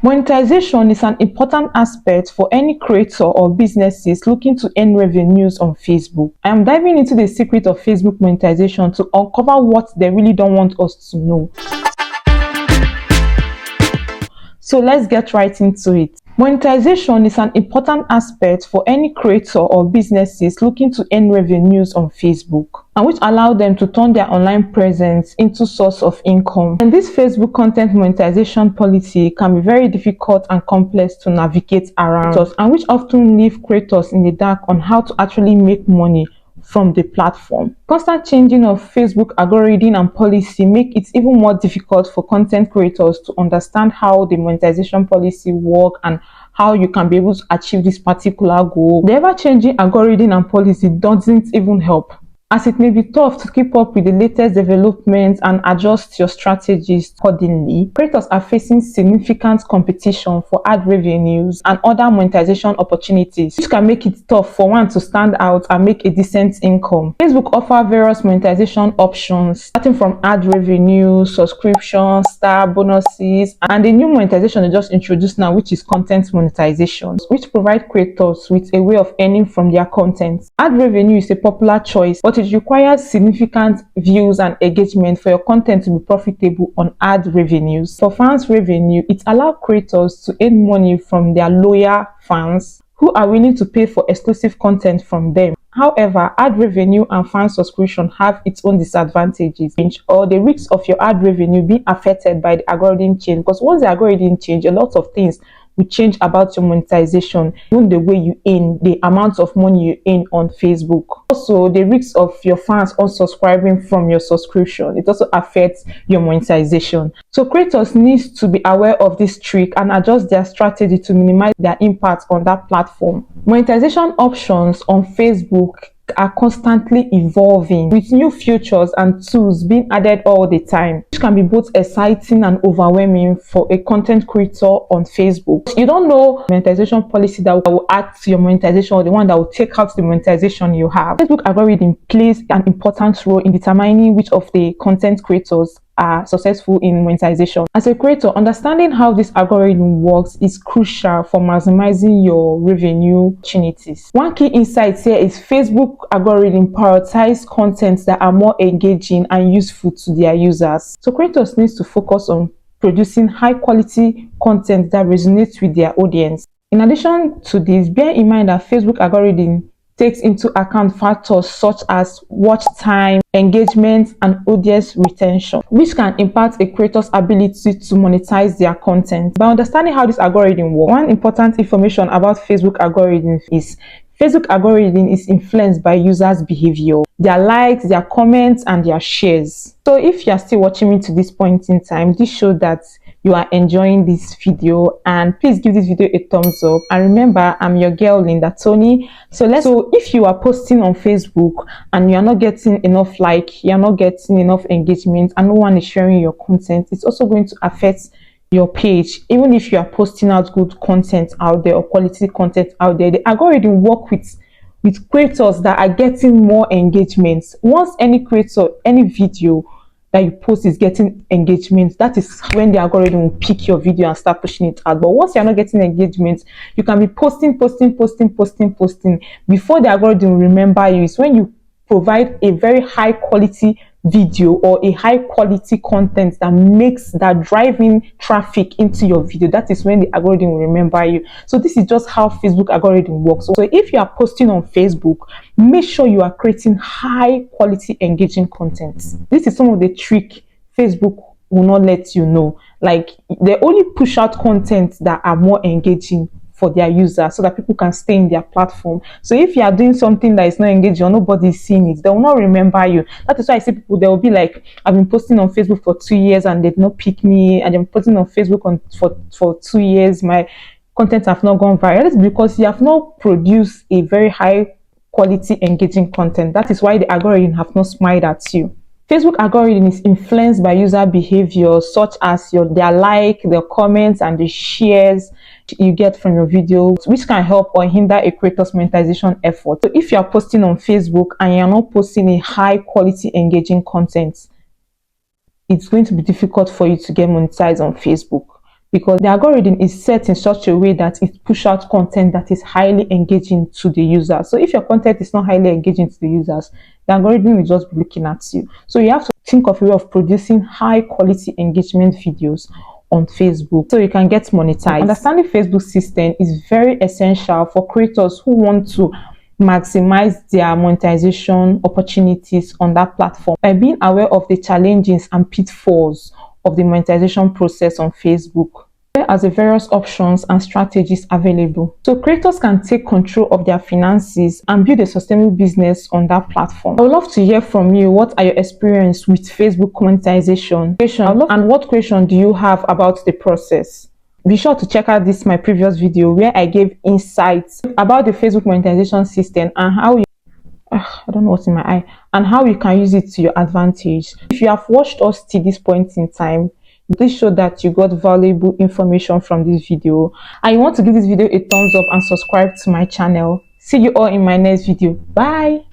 Monetization is an important aspect for any creator or businesses looking to earn revenues on Facebook. I am diving into the secret of Facebook monetization to uncover what they really don't want us to know. So let's get right into it. Monetization is an important aspect for any creator or businesses looking to earn revenues on Facebook, and which allow them to turn their online presence into source of income. And this Facebook content monetization policy can be very difficult and complex to navigate around, and which often leave creators in the dark on how to actually make money from the platform. Constant changing of Facebook algorithm and policy make it even more difficult for content creators to understand how the monetization policy work and how you can be able to achieve this particular goal. The ever-changing algorithm and policy doesn't even help, as it may be tough to keep up with the latest developments and adjust your strategies accordingly. Creators are facing significant competition for ad revenues and other monetization opportunities, which can make it tough for one to stand out and make a decent income. Facebook offers various monetization options, starting from ad revenue, subscriptions, star bonuses, and the new monetization they just introduced now, which is content monetization, which provide creators with a way of earning from their content. Ad revenue is a popular choice, but it requires significant views and engagement for your content to be profitable on ad revenues. For fans revenue, it allows creators to earn money from their loyal fans who are willing to pay for exclusive content from them. However, ad revenue and fan subscription have its own disadvantages, or the risks of your ad revenue being affected by the algorithm change, because once the algorithm change, a lot of things will change about your monetization, even the way you earn, the amount of money you earn on Facebook. Also, the risks of your fans unsubscribing from your subscription, it also affects your monetization. So creators need to be aware of this trick and adjust their strategy to minimize their impact on that platform. Monetization options on Facebook are constantly evolving, with new features and tools being added all the time, which can be both exciting and overwhelming for a content creator on Facebook. You don't know monetization policy that will add to your monetization or the one that will take out the monetization you have. Facebook algorithm plays an important role in determining which of the content creators are successful in monetization. As a creator, understanding how this algorithm works is crucial for maximizing your revenue opportunities. One key insight here is Facebook algorithm prioritize content that are more engaging and useful to their users. So creators need to focus on producing high quality content that resonates with their audience. In addition to this, bear in mind that Facebook algorithm takes into account factors such as watch time, engagement, and audience retention, which can impact a creator's ability to monetize their content. By understanding how this algorithm works, one important information about Facebook algorithm is Facebook algorithm is influenced by users' behavior, their likes, their comments, and their shares. So if you are still watching me to this point in time, this shows that you are enjoying this video, and please give this video a thumbs up. And remember, I'm your girl Linda Tony. So if you are posting on Facebook and you are not getting enough you're not getting enough engagement, and no one is sharing your content, it's also going to affect your page. Even if you are posting out good content out there or quality content out there, the algorithm work with creators that are getting more engagements. Once any creator, any video that you post is getting engagement, that is when the algorithm will pick your video and start pushing it out. But once you're not getting engagement, you can be posting before the algorithm will remember you. It's when you provide a very high quality video or a high quality content that driving traffic into your video, that is when the algorithm will remember you. So this is just how Facebook algorithm works. So if you are posting on Facebook, make sure you are creating high quality engaging content. This is some of the trick Facebook will not let you know. Like, they only push out content that are more engaging for their users so that people can stay in their platform. So if you are doing something that is not engaging or nobody is seeing it, they will not remember you. That is why I see people, they will be like, I've been posting on Facebook for 2 years and they did not pick me, and I'm posting on Facebook for 2 years, my content have not gone viral. That's because you have not produced a very high quality engaging content. That is why the algorithm have not smiled at you. Facebook algorithm is influenced by user behavior such as their like, their comments, and the shares you get from your videos, which can help or hinder a creator's monetization effort. So if you are posting on Facebook and you're not posting a high quality engaging content, it's going to be difficult for you to get monetized on Facebook, because the algorithm is set in such a way that it pushes out content that is highly engaging to the user. So if your content is not highly engaging to the users, the algorithm will just be looking at you. So you have to think of a way of producing high quality engagement videos on Facebook so you can get monetized. Understanding Facebook system is very essential for creators who want to maximize their monetization opportunities on that platform. By being aware of the challenges and pitfalls of the monetization process on Facebook, there are the various options and strategies available. So creators can take control of their finances and build a sustainable business on that platform. I would love to hear from you. What are your experience with Facebook monetization? And what question do you have about the process? Be sure to check out my previous video where I gave insights about the Facebook monetization system and how I don't know what's in my eye, and how you can use it to your advantage. If you have watched us till this point in time, please show that you got valuable information from this video and you want to give this video a thumbs up and subscribe to my channel. See you all in my next video. Bye.